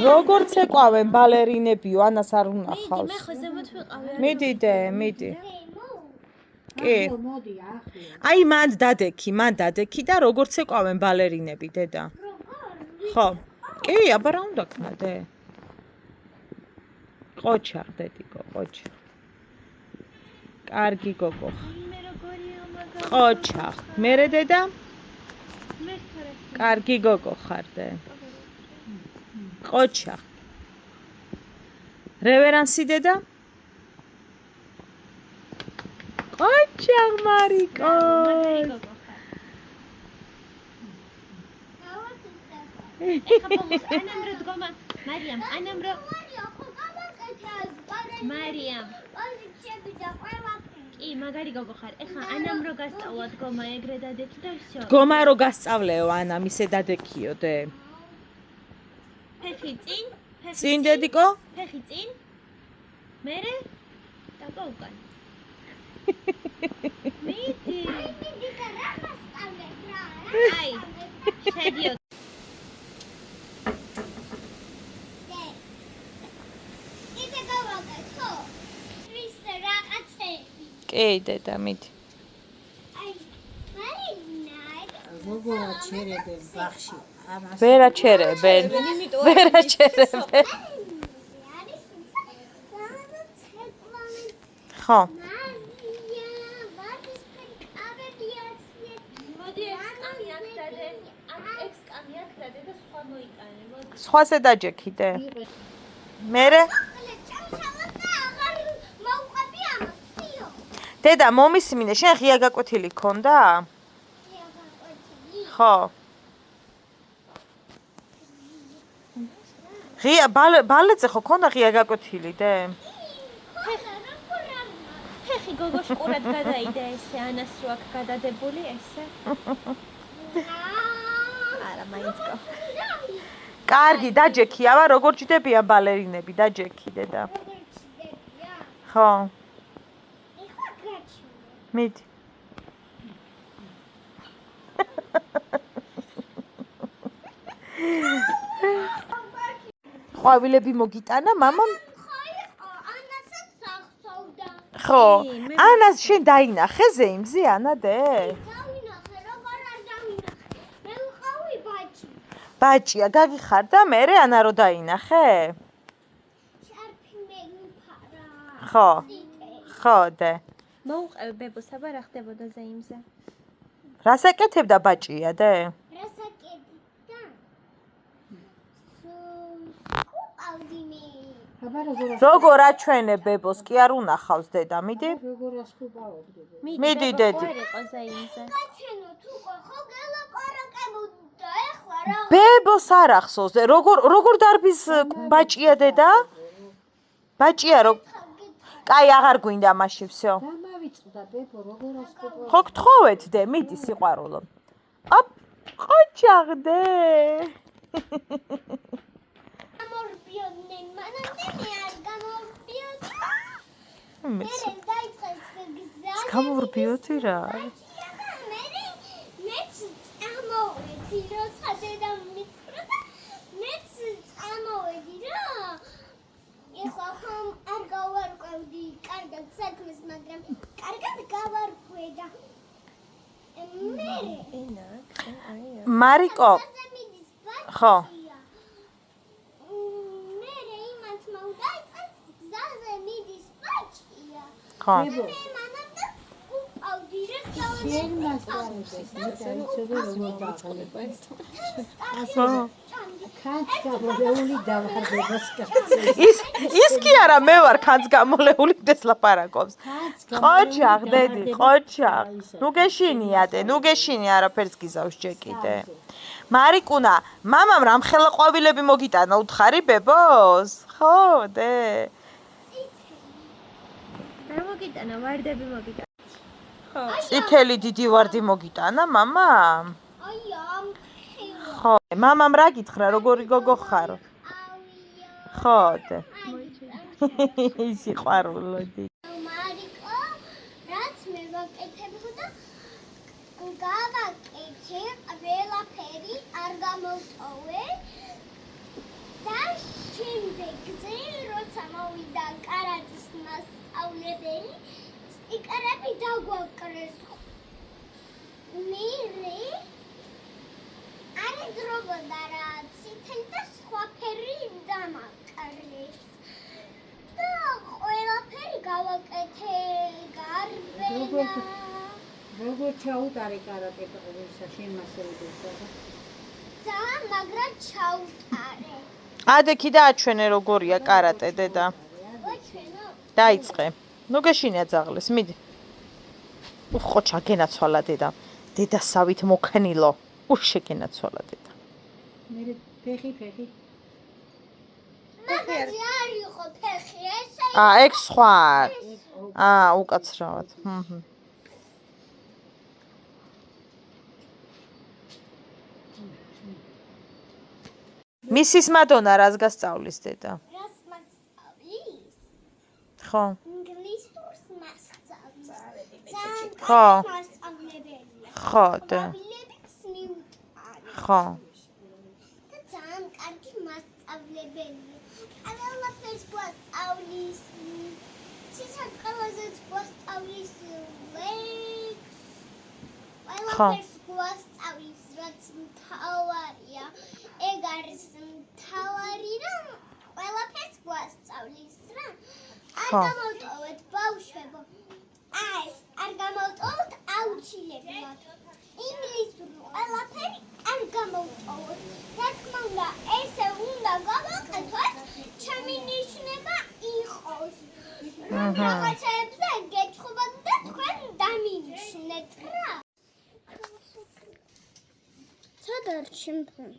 როგორც ეყვავენ ბალერინებიო, ანას არ უნახავს. მე ხო ზემოთ ვიყავი. მიდი. კი. აი მან დადექი და როგორც ეყვავენ ბალერინები, დედა. ხო. კი, აბა რა უნდა ქნადე? ყოჩა, დედიკო, ყოჩა. კარგი გოგო. მე როგორია მაგარი. ყოჩა. მერე დედა? მე ხარ. კარგი გოგო ხარ დე. ყოჩა. რევერანსი დედა? ყოჩა მარიკო. ეხა პომოს ანამ რო დგომა. ანამ რო მარიამ. კი, მაგარი გოგო ხარ. ეხა ანამ რო გასწავლა დგომა ეგრე დადექი და всё. დგომა რო გასწავლეო ანამ ისე დადექიო დე. ფეხი წინ. წინ დედიკო? ფეხი წინ. მერე დაკო უკან. მიდი. აი, შედიო. კი, დედა, მიდი. გოგოა ჩერებენ ბახში. ვერა ჩერებენ. ხო. მოდი ექსკამი აქ დადე. ექსკამი აქ დადე და სხვა მოიტანე. მოდი. სხვაზე დაჯექიდე. მერე? დედა, მომისმინე, შენ ღია გაკვეთილი გქონდა? ხო. ღია ბალეტზე ხო გქონდა ღია გაკვეთილი დე? ფეხი გოგოш ყურად გადაიდა ესე, ანას რო აქ გადადებული ესე. არა, მაინც ყო. კარგი, დაჯექი, აბა როგორ ჭდებიან ბალერინები, დაჯექი დედა. ხო. მიდი. ყვავილები მოგიტანა მამამ? ხო. ანას შენ დაინახე ზეიმზე ანა დე? ბაჭია, გაგიხარ და მერე ანა რო დაინახე? ხო. ხო დე. მოუყევი ბებოს, აბა რა ხდებოდა ზეიმზე? რას ეკეთებდა ბაჭია დე? როგორ აჩვენე ბებოს, კი არ უნახავს დედა, მიდი? მიდი დედი. ბებოს არ ახსოვს, როგორ დარბის ბაჭია დედა? ბაჭია რო კაი აღარ გვინდა მაშინ всё. დამავიწყდა ბებო როგორ ასკუპა. ხო გთხოვეთ დე, მიდი სიყვარულო. ოპ, ყოჩაღდე. გამორბიოდნენ, მანამდე არ გამორბიოდნენ. მე დაიწყეს გზა. გამორბიოდი რა? მეც წამოვედი, როცა დედამ მითხრა და მეც წამოვედი რა. ეხლა ხომ არ გავარკვევდი კარგად საქმეს, მაგრამ კარგად გავარკვე და მარიკო. ხო. ხო. ის კი არა, მე ვარ ქანს გამოლეული დეს ლაპარაკობს. ყოჩაღ დედი, ყოჩაღ. ნუ გეშინია დე, ნუ გეშინია არაფერს გიზავს ჯეკიდე. მარიკუნა, მამამ რამხელა ყვავილები მოგიტანა უთხარი ბებოს? ხო, დე. რა მოგიტანა, ვარდები მოგიტანა. ხო. წითელი დიდი ვარდი მოგიტანა მამამ? აი ამ ხო, მამამ რა გითხრა, როგორი გოგო ხარ? ხო, დე. სიყვარულოდი. მარიკო, რაც მე ვაკეთებდა, გავაკეთე ყველაფერი, არ გამოვტოვე და შემდეგზე როცა მოვიდა კარატის მასწავლებელი სტიკერები დაგვაკრეს მერე არ ედრობოდა რა წითელი და სხვა ფერი დამაკრეს და ყველაფერი გავაკეთე გარბენა როგორ ჩაუტარე კარატე ყურისა შემასრულებელსა და ძალიან მაგრამ ჩაუტარე ადექი და აჩვენე როგორია კარატე დედა ვაჩვენო დაიწყე ნუ გეშინია ძაღლეს მიდი უხო ჩაგენაცვალა დედა დედასავით მოქნილო უშეგენაცვალა დედა მე ფეხი მაგაზი არ იყო ფეხი ესე ეგ სხვა უკაცრავად მისის მადონა რას გასწავლის დედა რას მასწავლის ხო ინგლისურს მასწავლის ხო მასწავლებელია ხო და აბილებიც ნიუტანი ხო და ძალიან კარგი მასწავლებელია ყველაფერს გვასწავლის ციცად ყველაზე გვასწავლის ლექს ყველაფერს გვასწავლის რაც მთავარია ეგ არის მთავარი რა ყველაფერს გვასწავლის რა არ გამოვტოვეთ ბავშვებო ეს არ გამოვტოვოთ აუცილებლად ინგლისური ყველაფერი არ გამოვტოვოთ რა თქმა უნდა ესე უნდა გავაკეთოთ ჩემი ნიშნება იყოს რაღაცებზე გეთხობათ და თქვენ დამინიშნეთ რა სადარ ჩემთან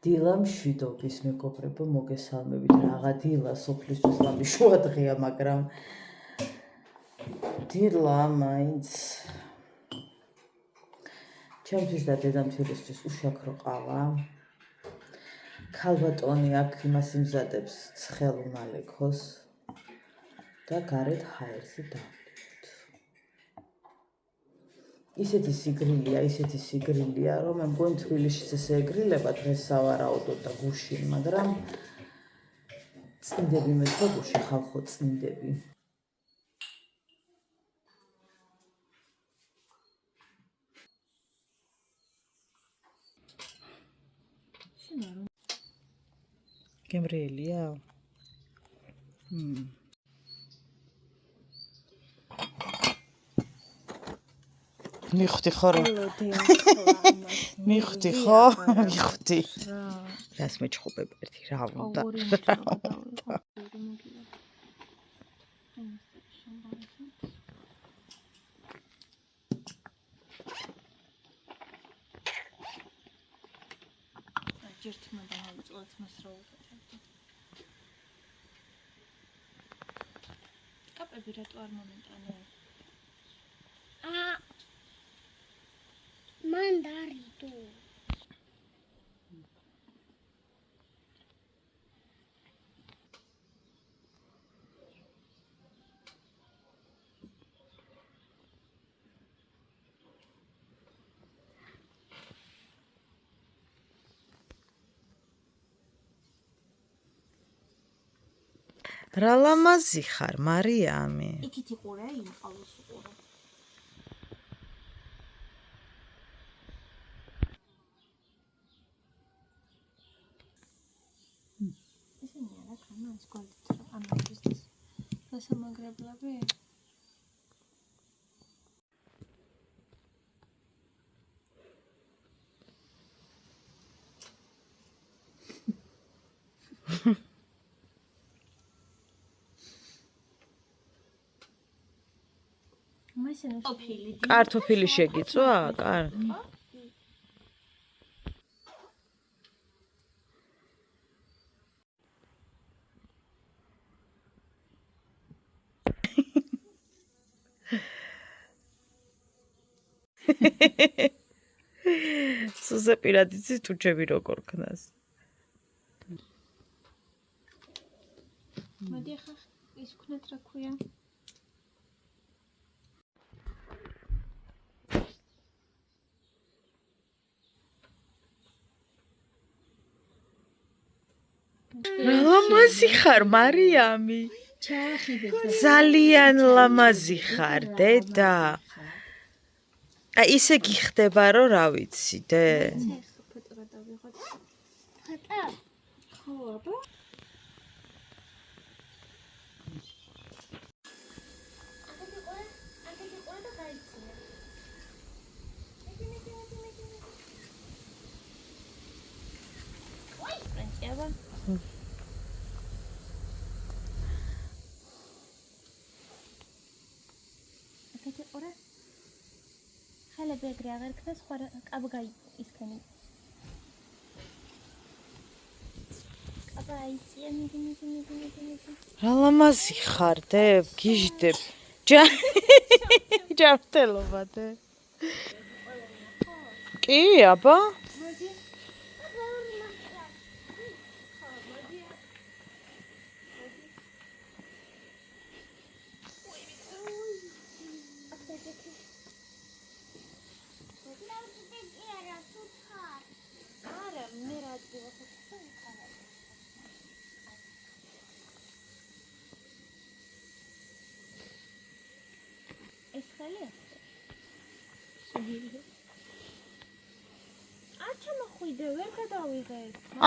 დილა მშვიდობის მეგობრებო მოგესალმებით რაღა დილა სოფლისთვის ლამი შუა დღეა მაგრამ დილა მაინც ჩემთვის და დედამთილისთვის უშაქრო ყავა ქალბატონი აქ იმას იმზადებს ცხელ უნალექოს და გარეთ ჰაერზე დავდივართ ისეთი სიგრილია რომ მე მგონი თბილისშიც ესე ეგრილება დღეს სავარაუდოდ და გუშინ მაგრამ წინდები მეცვა გუში ხალხო წინდები გემრიელია მიხდი ხო რა მიხდი ხო მიხდი რას მეჩხუბებ ერთი რა უნდა ჯერთმა დავიწყოთ მას რა უკეთებდი. კაპები რატო არ მომენტანე? მანდარიტო რა ლამაზი ხარ მარიამი იქით იყურე იმ ყავს უყურე. ისინი არა ქანა ის გოლით რა ამის დასამაგრებლები კარტოფილი შეგიწვა? კარგი. სუზე პირადიცის თუჩები როგორ ქნას. მოდი ახლა ის ვქნათ რა ქვია. ლამაზი ხარ, მარიამი. ჩაახიდეთ და ძალიან ლამაზი ხარ, დედა. აი ისე გიხდება, რომ რა ვიცი, დე. ხატა ხო, აბა. ხალები ეგრე აღარ ქნა სხვა კაბგაი ისქენი კაბაი მიდი რა ლამაზი ხარ, დე, გიჟდებ. ჯანმრთელობა, დე. კი, აბა. ეს ხალი აჩა მოხვიდე ვერ გადავიღე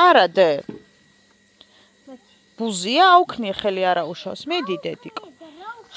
არა, დე. ბუზია აუქნი ხელი არა უშავს. მიდი, დედიკო.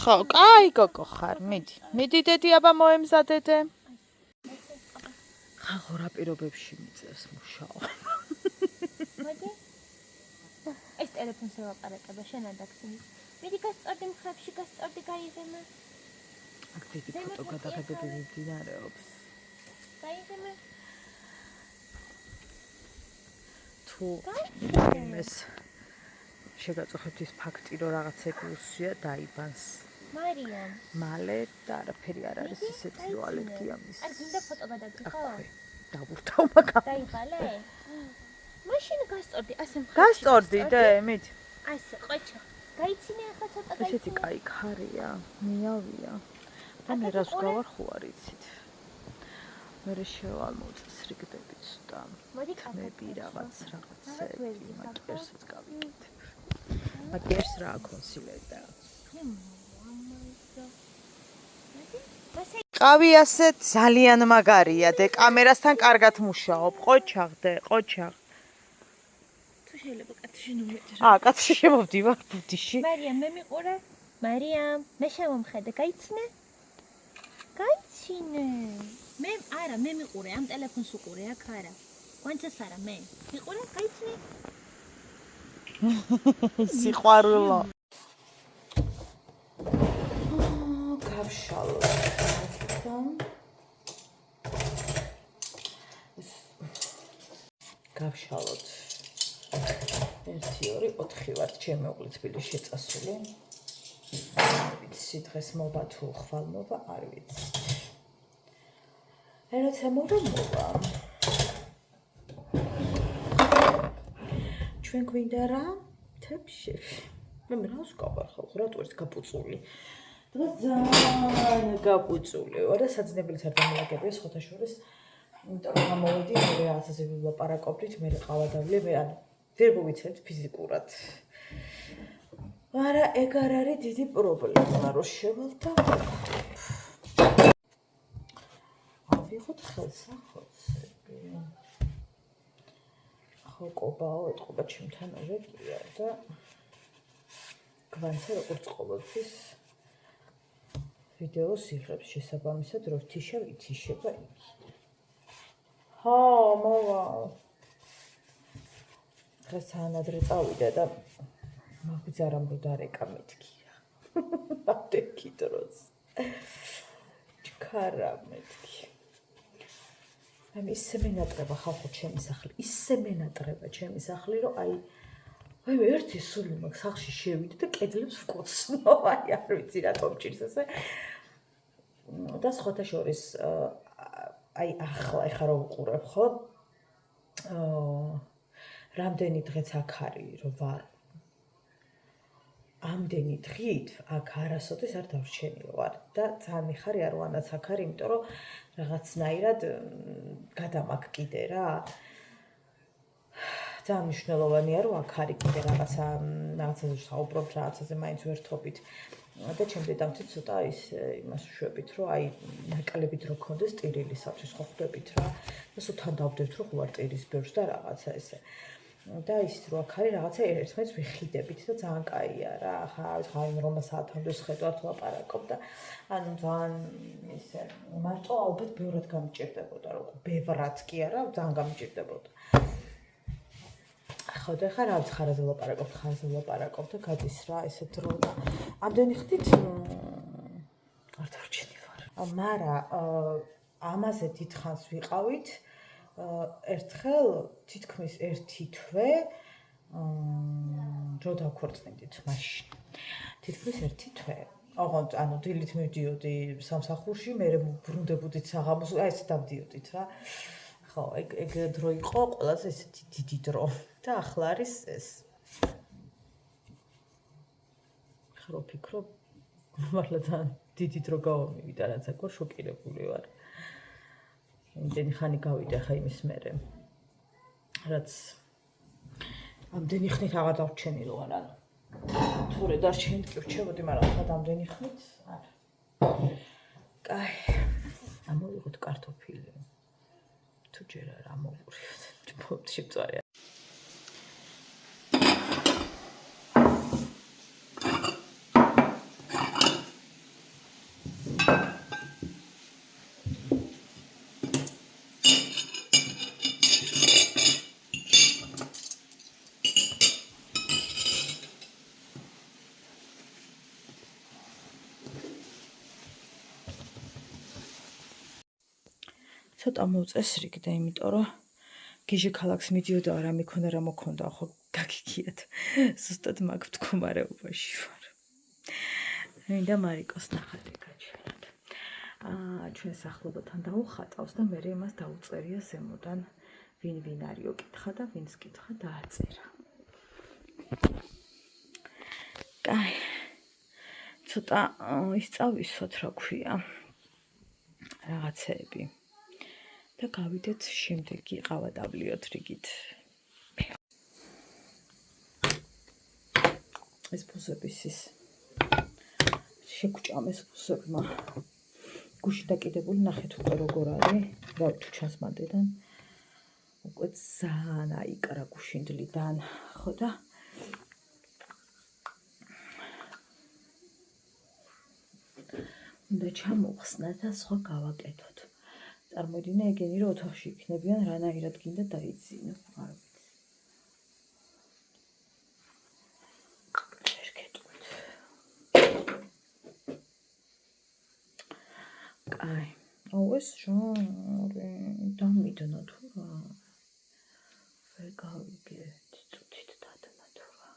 ხო, კაი გოგო ხარ, მიდი. მიდი, დედი, აბა მოემზადეთე. ხაღო რა პირობებში მიწევს მუშაო. მოდი ეს ტელეფონს ვაპარაკებ შენ ადაქციის მიდი გასწორდი მხრებში გასწორდი გაიღიმე აქ დიდი ფოტო გადაღებები მიმდინარეობს. გაიღიმე თუ იმეს შეგაწუხებთ ის ფაქტი, რომ რაღაცები უსვია დაიბანს. მარიამ მალე და არაფერი არ არის ისეთი რომ ალერგია მის. არ გინდა ფოტო გადაგიხო აქვე დავურთავ მაგა. დაიღალე მაშინ გასწორდი ასე მხრებში გასწორდი, დე, მიდი. ასე ყოჩა გაიცინე ახლა ცოტა ესეთი კაი ქარია, მიავია. და მე რას გავარ ხო არ იცით. მე შევალ მოწესრიგდებით და მოდი თმები რაღაცები, მაგერსაც გავიკეთებ. მაგერს რა კონსილერდა. ყავი ასე ძალიან მაგარია, დე, კამერასთან კარგად მუშაობ. ყოჩაღდე, ყოჩაღ. თუ შეიძლება კაცში ნომეტრი კაცი შემოვდივარ ბუდიში. მარიამ მე მიყურე მარიამ მე შემომხედე გაიცინე მე არა მე მიყურე ამ ტელეფონს უყურე აქ არა ვანცას არა მე მიყურე გაიცინე სიყვარულო. გავშალოთ. გავშალოთ. 1 2 4 ვარ ჩემეუღლე თბილისში წასული. ვიცი დღეს მოვა თუ ხვალ მოვა არ ვიცი. როცა მოვა. ჩვენ გვინდა რა თებში. მე რას გავარ ხო რატოც გაპუწული. დღეს ძალიან გაპუწული ვარ და საძნებელიც არ დამილაგებია სხვათა შორის. იმიტომ რომ გამოვედი მე რაღაცაზე ვილაპარაკობდით მე ყავადავლე მე ან ვერ მოვიცეთ ფიზიკურად. არა ეგ არ არის დიდი პრობლემა რომ შევალ და ავიღოთ ხელსახოცები. ხო კობაო ეთყობა ჩემთან ორეკია და გვანცე როგორც ყოველთვის ვიდეოს იღებს შესაბამისად რომ თიშა ვითიშება იქ. ხო მოვა. დღეს თანადრე წავიდა და მაგძარამ რო დარეკა მეთქი რა. ატეკი დროს. ჩქარა მეთქი. აი ისე მენატრება ხალხო ჩემი სახლი. ისე მენატრება ჩემი სახლი რომ აი ერთი სული მაგ სახლში შევიდე და კედლებს ვკოცნო. აი არ ვიცი რატომ ჭირს ასე. და სხვათა შორის აი ახლა რომ ვყურებ ხო? რამდენი დღეც აქ არის რომ ვარ ამდენი დღით აქ არასოდეს არ დავრჩენილ ვარ და ძალიან მიხარია რომ ანაც აქ არის იმიტომ რომ რაღაცნაირად გადამაგ კიდე რა ძალიან მნიშვნელოვანია რომ აქ არის კიდე რაღაცაზე საუბრობთ რაღაცაზე მაინც ვერთობით და ჩემ დედამთი ცოტა ის იმას ვშვებით რომ აი ნაკლებად რო ქონდეს ტირილისათვის ხო ხვდებით რა და სულ თან დავდებთ რომ ხوار ტირის ბევრს და რაღაცა ესე და ის რო აქ არის რაღაცა ერთმანეთს ვიხიდებით და ძალიან კაია რა ხა აი რომ საათამდე შეხედავთ ლაპარაკობ და ანუ ძალიან ისე მარტო ალბათ ბევრად გამიჭირდებოდა რომ ბევრად კი არა ძალიან გამიჭირდებოდა ხო და ხა რა ხარაზე ლაპარაკობ და გადის რა ესე დრო და ამდენი ხდით არ დავჩენი ვარ მარა ამაზე დიდხანს ვიყავით ერთხელ თითქმის ერთი თვე რო დავქორწინდით მაშინ თითქმის ერთი თვე ოღონდ ანუ დილით მივდიოდი სამსახურში მე ბრუნდებოდით საღამოს აი ესე დავდიოდით რა ხო ეგ დრო იყო ყველაზე ესეთი დიდი დრო და ახლა არის ეს ხრო ფიქრობ მართლა ძალიან დიდი დრო გავამივიდა რაც აქ შოკირებული ვარ იმდენი ხანი გავიდა ხა იმის მერე რაც ამდენი ხნით აღარ დავჩენილ ვარ ანუ თურე დარჩენით კი ვჩებოდი მაგრამ ხა ამდენი ხნით არა კაი ამოვიღოთ კარტოფილი თუ ჯერ არ ამოვურივთ ფოტოში წვარი ცოტა მოვწესრიგ და იმიტომ რომ გიჟი ქალაქს მიდიოდა რა მიქონდა რა მოქონდა ხო გაგიგიათ ზუსტად მაგ მდგომარეობაში ვარ მინდა მარიკოს ნახატი გაჩვენოთ ჩვენ სახლობთან დაუხატავს და მე იმას დაუწერია ზემოდან ვინ არისო კითხა და ვინს კითხა დააწერა კაი ცოტა ის წავისვათ რა ქვია რაღაცეები და გავიდეთ შემდეგი ყავადავლიოთ რიგით. ეს ფუსების ის შეგვჭამეს ფუსებმა. გუში დაკიდებული ნახეთ უკვე როგორ არის. რა თუ ჩანს მანდედან. უკვე ძალიან აიკრა გუშინდლიდან, ხო და უნდა ჩამოვხსნათ და სხვა გავაკეთოთ. წარმოიდგინე ეგენი რომ ოთახში იქნებიან რანაირად გინდა დაიძინო არ ვიცი შეკეთოთ კაი ეს ჟონრი დამიდნა თუ რა ვერ გავიგეთ წუთით დადნა თუ რა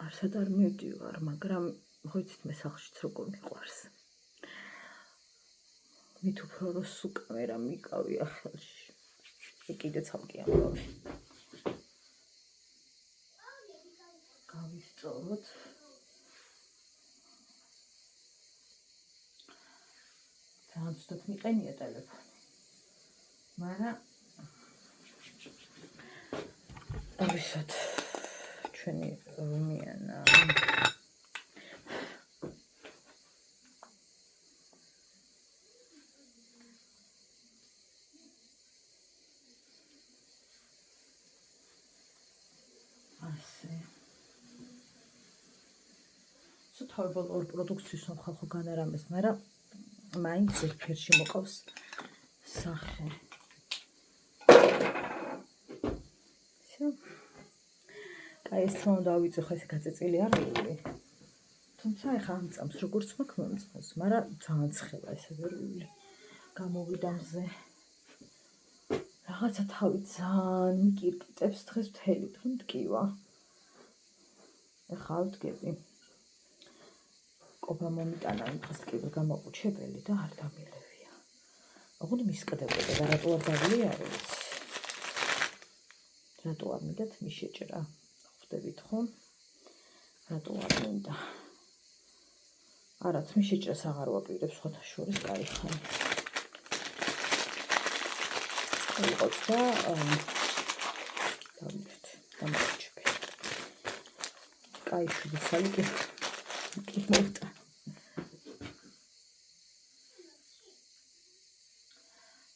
არსად არ მივდივარ, მაგრამ ხოიცით მე სახლშიც როგორ მიყვარს. მით უფრო რომ სულ კამერა მიკავია ხელში. კიდე ცალკე ამბავი. გავისწოროთ. ძალიან ცუდად მიყენია ტელეფონი. მაგრამ ავისოთ ჩვენი რომიანა ასე თავებულ ორ პროდუქციის ხალხო განარამეს, მაგრამ მაინც ერთ-ერთი მოყავს სახე. აი ეს რომ დავიწო ხა ეს გაწეწილი არიული. თუმცა ეხა ამ წამს როგორც მაქვს მომწონს, მაგრამ ძალიან ცხელა ესე ვერული. გამოვიდა მზე. რაღაცა თავი ძალიან მიკირკიტებს დღეს მთელი დღე მткиვა. ეხა ავდგები. ყოფა მომიტანა იმ დღეს ტკივა გამოუჩებელი და არ დამილევია. ოღონდ მისკდებოდა და რატო არ დავია არ ვიცი. რატო არ მიდათ მიშეჭრა. ხვდებით ხო? რატო არ მინდა? არა, თმის შეჭრას აღარ ვაპირებ სხვათა შორის, კაი ხარ. იყოთ და დავიწყოთ. დამარჩები. კაი შვიდი ცალი კი მოვტა.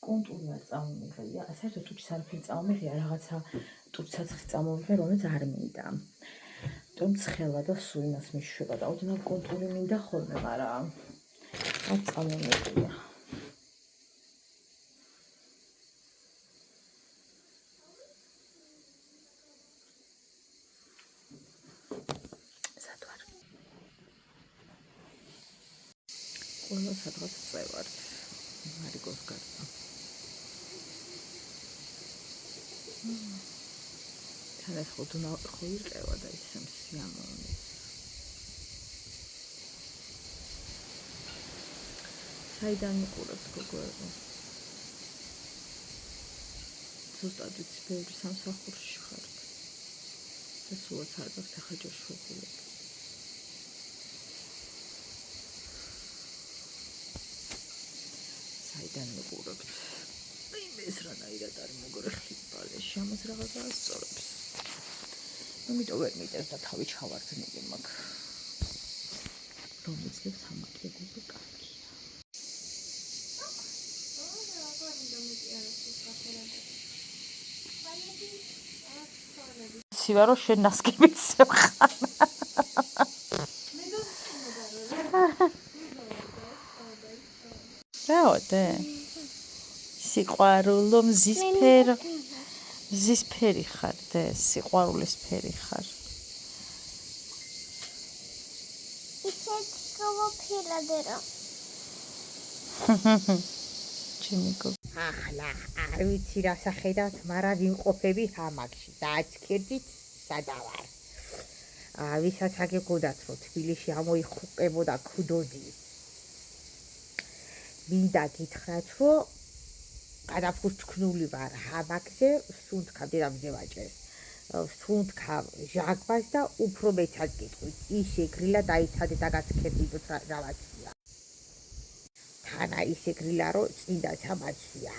კონტური არ წამომიღია. საერთოდ თუ სარფილი წამომიღია, რაღაცა ტურცაცხი წამომიღე, რომელიც არ მინდა. თუმცა ცხელა და სულ იმას მიშვება და ოდნავ კონტური მინდა ხოლმე, მაგრამ არ წამომიღია. სადვარ. ყველა სადღაც წევართ. მარიკოს გარდა. თანაც ხოდუნა ხო ირყევა და ისე სიამოვნე. საიდან მიყურებთ გოგოებო? ზუსტად ვიცი, ბევრი სამსახურში ხართ. და სულაც არ გაქვთ ახაჯერ შუღულები. საიდან მიყურებთ? ეს რანაირად არ მოგრეხლით ბალეში, ამას რაღაცა ასწორებს. იმიტომ ვერ მიტევს და თავი ჩავარდნილი მაქვს. რომ მიცდებს ამაკლებები კარგია. ცივა რომ შენ ნასკებით ხარ. რაოდე? სიყვარულო მზის ფერი ხარ და სიყვარულის ფერი ხარ. ისეთ გავაფერადერო. ჩიმიკო. ახლა არ ვიცი რა სახედავთ, მაგრამ ვიმყოფები ჰამაკში. დააჩქერდით სადავარ. ვისაც აგეგოდათ რომ თბილისში ამოიხუყებოდა ქუდოდი. მინდა გითხრათ რომ გადაფურჩქნული ვარ ჰამაკზე, სუნთქავ დედამზე ვაჭრეს. სუნთქავ ჟაგბას და უფრო მეცად გიტყვით. ისე გრილა დაიცადე და გაცქერდით რა ვაჭრია. თანა ისე გრილა რომ წინდა სამაცია.